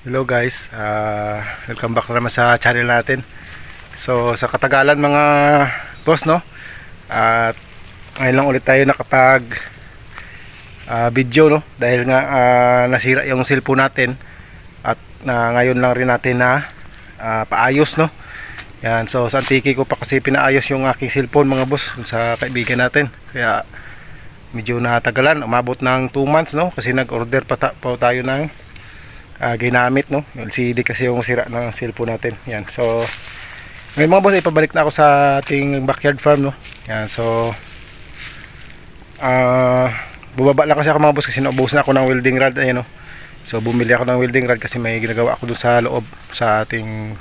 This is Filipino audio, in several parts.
Hello guys, welcome back na naman sa channel natin. So sa katagalan mga boss, no, at ngayon lang ulit tayo nakapag video, no, dahil nga nasira yung cellphone natin. At ngayon lang rin natin na paayos, no. Yan, so sa antiki ko pa kasi pinaayos yung aking cellphone mga boss sa kaibigan natin. Kaya medyo natagalan, umabot ng 2 months, no, kasi nag-order pa tayo ng ginamit, no, LCD kasi yung sira ng cellphone natin. Yan, so ngayon mga boss, ipabalik na ako sa ating backyard farm, no. Yan, so bubaba lang kasi ako mga boss kasi naubusan ako ng welding rod. Ayan, no. So bumili ako ng welding rod kasi may ginagawa ako dun sa loob sa ating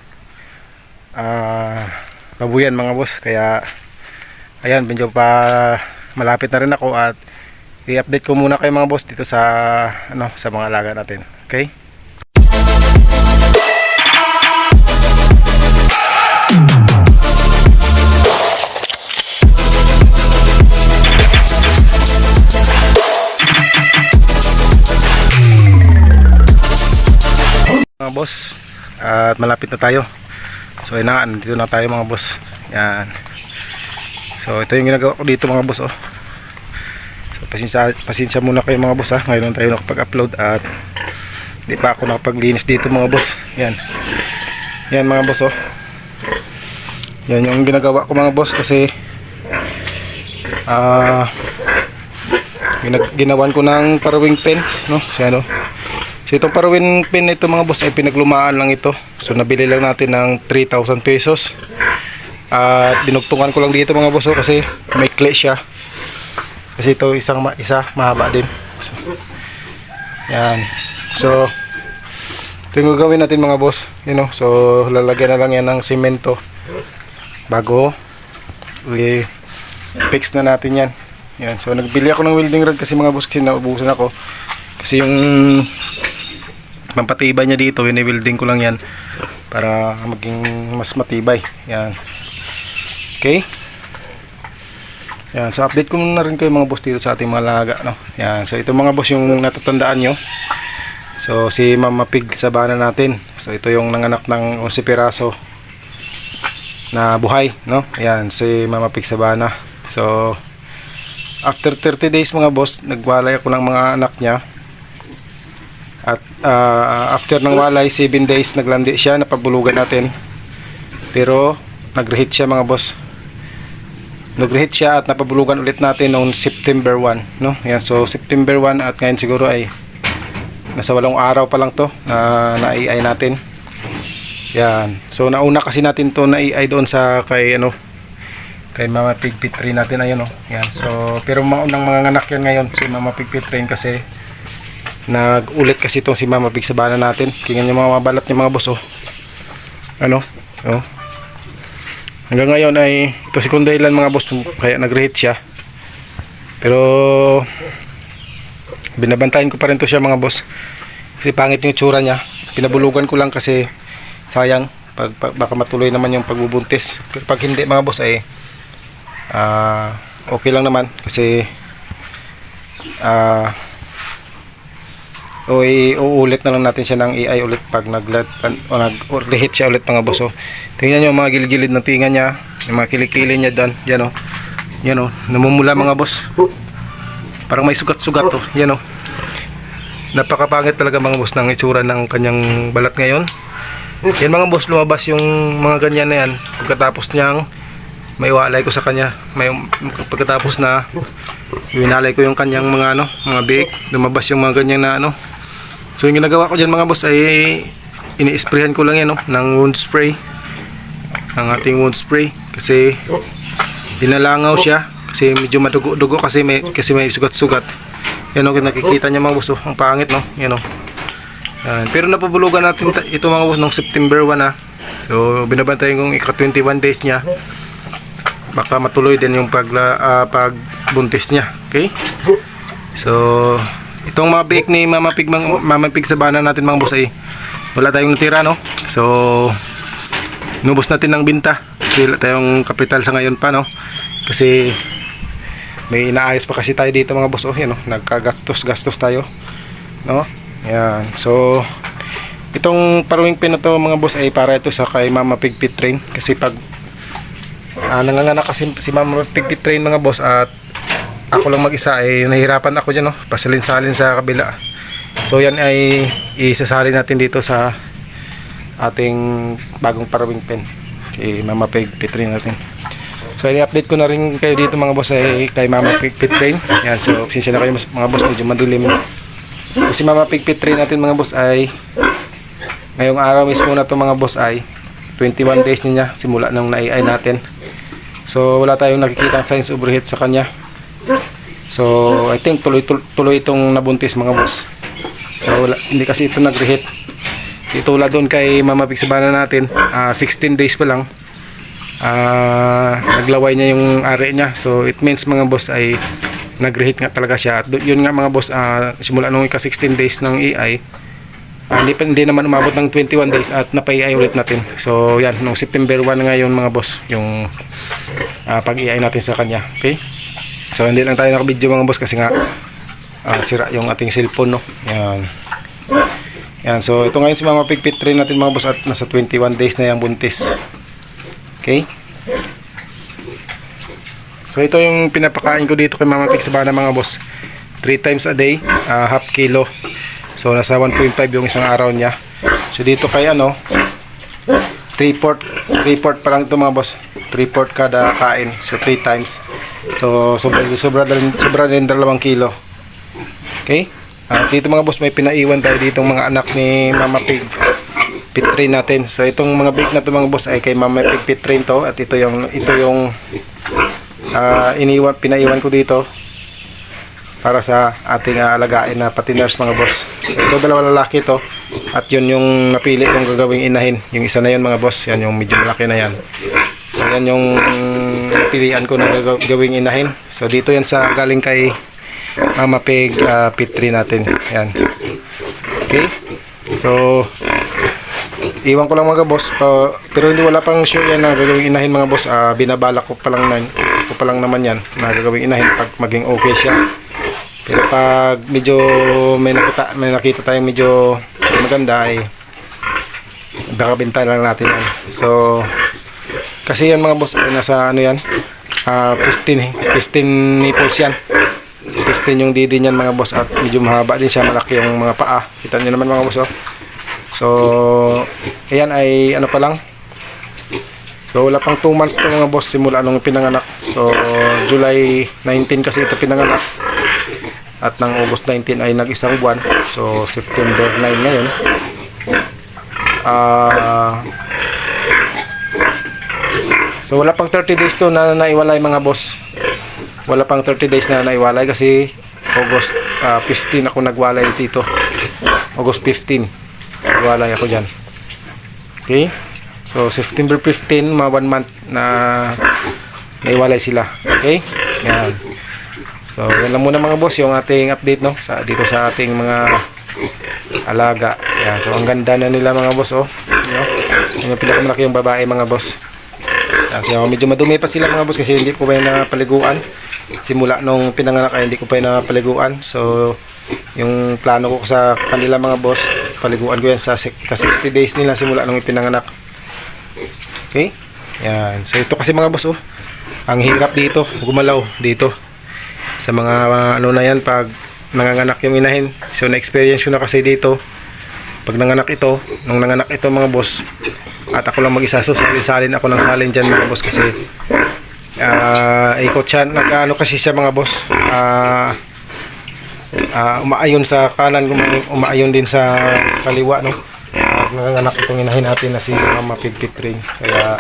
babuyan mga boss. Kaya ayan, medyo pa malapit na rin ako at i-update ko muna kayo mga boss dito sa sa mga alaga natin. Okay? Mga boss, at malapit na tayo. So ayun na, nandito na tayo mga boss. Yan. So ito yung ginagawa ko dito mga boss, oh. So pasensya muna kayo mga boss, ha. Ngayon lang tayo nakapag-upload at di pa ako nakapaglinis dito mga boss. Yan. Yan mga boss, oh. Yan yung ginagawa ko mga boss kasi ginawan ko ng parawing pen, no? Siya, no? So itong parawing pen ito mga boss ay pinaglumaan lang ito. So nabili lang natin ng 3,000 pesos. At dinugtungan ko lang dito mga boss, oh, kasi may clay siya. Kasi ito isa mahaba din. So, yan. So ito yung gagawin natin mga boss, you know. So lalagyan na lang yan ng semento bago i-fix na natin yan. Yan. So nagbili ako ng welding rod kasi mga boss kasi naubusan ako. Kasi yung pampatibay niya dito, wini-welding ko lang yan para maging mas matibay. Yan. Okay? Yan. So update ko muna rin kayo mga boss dito sa ating mga laga, no? Yan. So ito mga boss yung natatandaan nyo. So si Mama Pig Sabana natin. So ito yung nanganak ng 11 piraso na buhay, no? Yan, si Mama Pig Sabana. So after 30 days mga boss, nagwalay ako ng mga anak niya. At after ng walay 7 days naglandi siya, napabulugan natin. Pero nag-reheat siya mga boss. Nag-reheat siya at napabulugan ulit natin noong September 1, no? Yan, so September 1 at ngayon siguro ay nasa 8 araw pa lang to na na-AI natin. Yan. So nauna kasi natin to na-AI doon sa kay kay Mama Pig Pit-Train natin, ayun, no. Yan. So pero maunang mga anak yan ngayon si Mama Pig Pit-Train kasi nag-ulit kasi itong si Mama Pig Sabana natin. Tingnan nyo mga balat niya mga boss, oh. Oh. Hanggang ngayon ay ito si Kondailan mga boss, kaya nag-reheat siya. Pero binabantayan ko pa rin to siya mga boss. Kasi pangit yung tsura niya. Pinabulugan ko lang kasi sayang baka matuloy naman yung pagbubuntis. Pero pag hindi mga boss ay okay lang naman kasi uulit na lang natin siya ng AI ulit pag nag-reheat siya ulit mga boss, oh. Tingnan nyo mga gilid-gilid ng tinga niya, yung mga kilikili niya dyan, yan, oh. Yan, oh, namumula mga boss, parang may sugat-sugat, oh. Yan, oh. Napakapangit talaga mga boss ng itsura ng kanyang balat ngayon. Yan mga boss, lumabas yung mga ganyan na yan pagkatapos niyang may walay ko sa kanya. Pagkatapos na winalay ko yung kanyang mga mga biik, lumabas yung mga ganyan na So yung ginagawa ko dyan mga boss ay ini-sprayhan ko lang yan, ng wound spray, ng ating wound spray, kasi dinalangaw siya kasi medyo madugo-dugo kasi may sugat-sugat. Yan, nakikita niya mga boss, ang pangit, no. Yan, yan. Pero napabulugan natin ito mga boss noong September 1, ha. So binabantayan kong ika-21 days niya, baka matuloy din yung pagbuntis niya. Okay? So itong mga bake ni Mama Pig Sabana natin mga boss ay wala tayong tira, no. So nubos natin ng binta kasi wala tayong kapital sa ngayon pa, no. Kasi may inaayos pa kasi tayo dito mga boss, oh. Yan, no? Nagkagastos tayo, no. Yan. So Itong paruwing pin na to mga boss ay para ito sa kay Mama Pig Pit Train. Kasi pag nanganganak kasi si Mama Pig Pit Train mga boss at ako lang mag-isa ay nahihirapan ako dyan, no? Pasalin-salin sa kabila. So yan ay isasalin natin dito sa ating bagong paruwing pin kay Mama Pig Pit Train natin. So i-update ko na rin kayo dito mga boss ay kay Mama Pig Pit Train. Yan, so sinsya na kayo mga boss, medyo madilim. Kasi Mama Pig Pit Train natin mga boss ay ngayong araw mismo na to mga boss ay 21 days niya simula nung na-AI natin. So wala tayong nakikitang signs of overheat sa kanya. So I think tuloy itong nabuntis mga boss. So hindi kasi ito nag-reheat. Tulad doon kay Mama Pig Sabana natin, 16 days pa lang naglaway niya yung ari niya. So it means mga boss ay nag-reheat nga talaga siya. At yun nga mga boss, simula nung ika-16 days ng AI, hindi naman umabot ng 21 days at napa-AI ulit natin. So yan, nung September 1 ngayon mga boss, yung pag-AI natin sa kanya. Okay? So hindi lang tayo naka-video mga boss kasi nga sira yung ating cellphone, no? Yan. Yan, so ito ngayon si Mama Pig Pit Train natin mga boss at nasa 21 days na yung buntis. Okay? So ito yung pinapakain ko dito kay Mama Pig Sabana mga boss. 3 times a day, half kilo. So nasa 1.5 yung isang araw niya. So dito kay 3/4 pa lang ito mga boss. 3/4 kada kain. So 3 times. So sobra din 2 kilo. Okay? Dito mga boss may pinaiwan tayo ditong mga anak ni Mama Pig Pit Train natin. So itong mga big na to mga boss ay kay Mama Pig Pit Train to at ito yung pinaiwan ko dito para sa ating alagain na patiners mga boss. So ito dalawa lalaki to at yun yung napili kong gagawing inahin. Yung isa na yun mga boss, yan yung medyo malaki na yan. So yan yung pilian ko na gagawing inahin. So dito yan sa galing kay Mama Pig Pit Train natin. Yan. Okay. So iwan ko lang mga boss pero hindi wala pang sure yan na gagawing inahin mga boss. Binabalak ko pa lang naman yan na gagawing inahin pag maging okay siya. Pero pag medyo may nakita tayong medyo maganda ay baka benta lang natin yan. So kasi yan mga boss ay nasa yan 15 nipples yan. So 15 yung didi niyan mga boss at medyo mahaba din siya, malaki yung mga paa. Kita niyo naman mga boss So ayan ay pa lang. So wala pang 2 months to mga boss simula nung pinanganak. So July 19 kasi ito pinanganak. At ng August 19 ay nag-isang buwan. So September 9 ngayon. So wala pang 30 days to na naiwalay mga boss. Wala pang 30 days na naiwalay kasi August 15 ako nagwalay dito. August 15 nagwalay ako dyan. Okay. So September 15 mga 1 month na naiwalay sila. Okay. Yan. So yan lang muna mga boss yung ating update dito sa ating mga alaga. Yan. So ang ganda na nila mga boss yung pinakamalaki yung babae mga boss. Yan. So medyo madumi pa sila mga boss kasi hindi ko pa yung napaliguan. Simula nung pinanganak ay hindi ko pa yung napaliguan. So yung plano ko sa kanila mga boss, paliguan ko yan sa 60 days nila simula nung pinanganak. Okay? Yan. So ito kasi mga boss ang hirap dito, gumalaw dito. Sa mga na yan pag nanganganak yung inahin. So na-experience ko na kasi dito. Pag nanganak ito, nung nanganak ito mga boss, at ako lang mag-isa, so salin ako ng salin dyan mga boss kasi ikot siya, kasi siya mga boss, umaayon sa kanan, umaayon din sa kaliwa, no? Nanganak itong inahin natin na si Mama Pig Pit Train. Kaya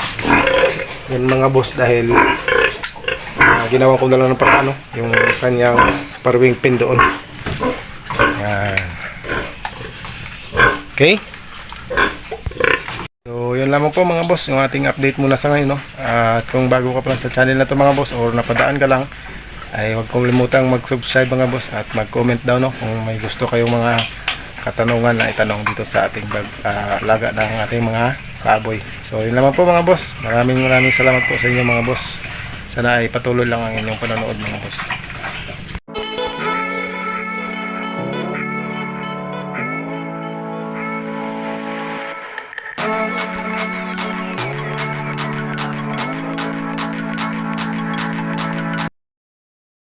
yun mga boss, dahil ginawa ko na lang ng paraan yung kanyang paruwing pin doon. Yan. Okay. So yun lamang po mga boss yung ating update muna sa ngayon at kung bago ka pa sa channel na to mga boss or napadaan ka lang ay huwag kong limutang mag-subscribe mga boss at mag-comment daw kung may gusto kayong mga katanungan na itanong dito sa ating laga ng ating mga baboy. So yun lamang po mga boss. Maraming salamat po sa inyo mga boss. Sana ay patuloy lang ang inyong panonood mga boss.